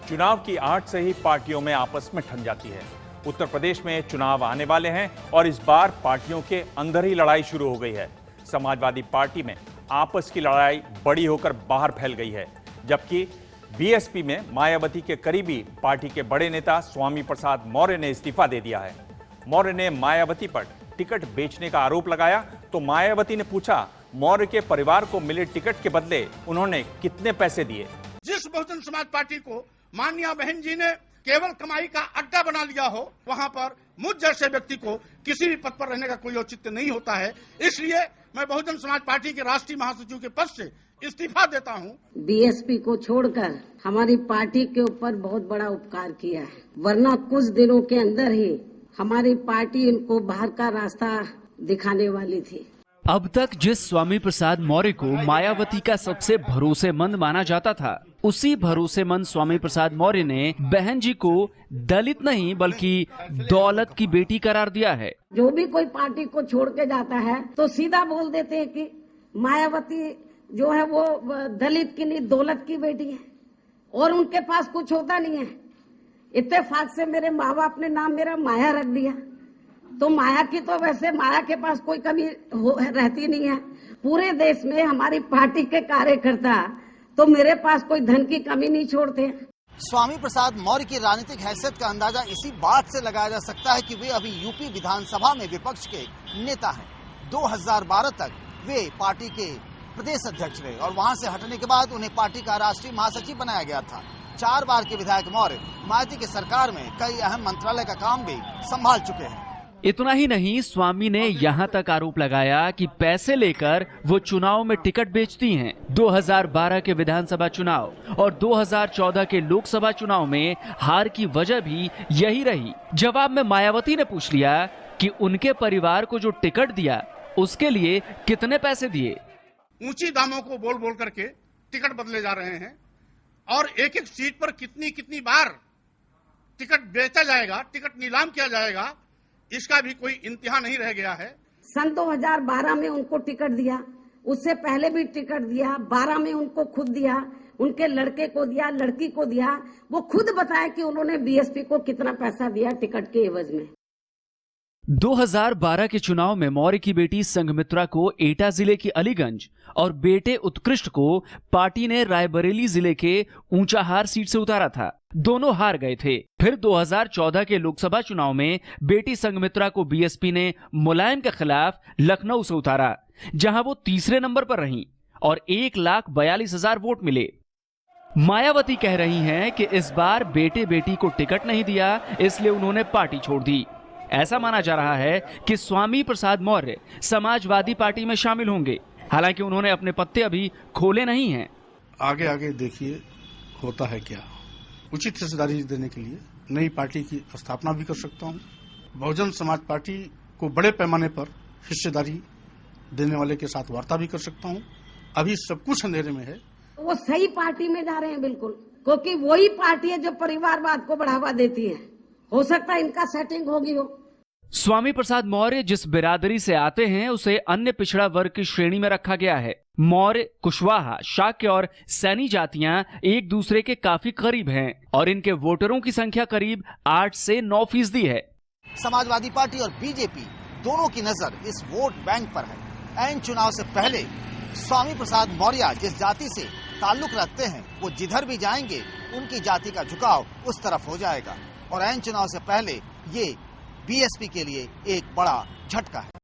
चुनाव की आड़ से ही पार्टियों में आपस में ठन जाती है। उत्तर प्रदेश में चुनाव आने वाले हैं और इस बार पार्टियों के अंदर ही लड़ाई शुरू हो गई है। समाजवादी पार्टी में आपस की लड़ाई बड़ी होकर बाहर फैल गई है, जबकि बीएसपी में मायावती के करीबी पार्टी के बड़े नेता स्वामी प्रसाद मौर्य ने इस्तीफा दे दिया है। मौर्य ने मायावती पर टिकट बेचने का आरोप लगाया तो मायावती ने पूछा मौर्य के परिवार को मिले टिकट के बदले उन्होंने कितने पैसे दिए। जिस बहुजन समाज पार्टी को माननीय बहन जी ने केवल कमाई का अड्डा बना लिया हो, वहां पर मुझ जैसे व्यक्ति को किसी भी पद पर रहने का कोई औचित्य नहीं होता है। इसलिए मैं बहुजन समाज पार्टी के राष्ट्रीय महासचिव के पद से इस्तीफा देता हूं। बीएसपी को छोड़कर हमारी पार्टी के ऊपर बहुत बड़ा उपकार किया है, वरना कुछ दिनों के अंदर ही हमारी पार्टी इनको बाहर का रास्ता दिखाने वाली थी। अब तक जिस स्वामी प्रसाद मौर्य को मायावती का सबसे भरोसेमंद माना जाता था, उसी भरोसेमंद स्वामी प्रसाद मौर्य ने बहन जी को दलित नहीं बल्कि दौलत की बेटी करार दिया है। जो भी कोई पार्टी को छोड़ के जाता है तो सीधा बोल देते हैं कि मायावती जो है वो दलित की नहीं दौलत की बेटी है और उनके पास कुछ होता नहीं है। इत्तेफाक से मेरे माँ बाप ने नाम मेरा माया रख दिया, तो माया की तो वैसे माया के पास कोई कमी रहती नहीं है। पूरे देश में हमारी पार्टी के कार्यकर्ता तो मेरे पास कोई धन की कमी नहीं छोड़ते। स्वामी प्रसाद मौर्य की राजनीतिक हैसियत का अंदाजा इसी बात से लगाया जा सकता है कि वे अभी यूपी विधानसभा में विपक्ष के नेता हैं। 2012 तक वे पार्टी के प्रदेश अध्यक्ष रहे और वहां से हटने के बाद उन्हें पार्टी का राष्ट्रीय महासचिव बनाया गया था। 4 बार के विधायक मौर्य मायावती की सरकार में कई अहम मंत्रालय का काम भी संभाल चुके हैं। इतना ही नहीं, स्वामी ने यहाँ तक आरोप लगाया कि पैसे लेकर वो चुनाव में टिकट बेचती हैं। 2012 के विधानसभा चुनाव और 2014 के लोकसभा चुनाव में हार की वजह भी यही रही। जवाब में मायावती ने पूछ लिया कि उनके परिवार को जो टिकट दिया उसके लिए कितने पैसे दिए। ऊंची दामों को बोल बोल करके टिकट बदले जा रहे हैं और एक एक सीट पर कितनी बार टिकट बेचा जाएगा, टिकट नीलाम किया जाएगा, इसका भी कोई इंतहा नहीं रह गया है। सन 2012 में उनको टिकट दिया, उससे पहले भी टिकट दिया, 12 में उनको खुद दिया, उनके लड़के को दिया, लड़की को दिया। वो खुद बताए कि उन्होंने बीएसपी को कितना पैसा दिया टिकट के एवज में। 2012 के चुनाव में मौर्य की बेटी संघमित्रा को एटा जिले की अलीगंज और बेटे उत्कृष्ट को पार्टी ने रायबरेली जिले के ऊंचाहार सीट से उतारा था। दोनों हार गए थे। फिर 2014 के लोकसभा चुनाव में बेटी संघमित्रा को बीएसपी ने मुलायम के खिलाफ लखनऊ से उतारा, जहां वो तीसरे नंबर पर रहीं और 1,42,000 वोट मिले। मायावती कह रही हैं कि इस बार बेटे बेटी को टिकट नहीं दिया, इसलिए उन्होंने पार्टी छोड़ दी। ऐसा माना जा रहा है कि स्वामी प्रसाद मौर्य समाजवादी पार्टी में शामिल होंगे, हालांकि उन्होंने अपने पत्ते अभी खोले नहीं हैं। आगे देखिए होता है क्या। उचित हिस्सेदारी देने के लिए नई पार्टी की स्थापना भी कर सकता हूं। बहुजन समाज पार्टी को बड़े पैमाने पर हिस्सेदारी देने वाले के साथ वार्ता भी कर सकता हूं। अभी सब कुछ अंधेरे में है। वो सही पार्टी में जा रहे हैं बिल्कुल, क्योंकि वही पार्टी है जो परिवारवाद को बढ़ावा देती है। हो सकता है इनका सेटिंग होगी हो। स्वामी प्रसाद मौर्य जिस बिरादरी से आते हैं उसे अन्य पिछड़ा वर्ग की श्रेणी में रखा गया है। मौर्य, कुशवाहा, शाक्य और सैनी जातियां एक दूसरे के काफी करीब हैं और इनके वोटरों की संख्या करीब 8 से 9% है। समाजवादी पार्टी और बीजेपी दोनों की नजर इस वोट बैंक पर है। ऐन चुनाव से पहले स्वामी प्रसाद मौर्य जिस जाति से ताल्लुक रखते हैं वो जिधर भी जाएंगे उनकी जाति का झुकाव उस तरफ हो जाएगा और ऐन चुनाव से पहले ये बीएसपी के लिए एक बड़ा झटका है।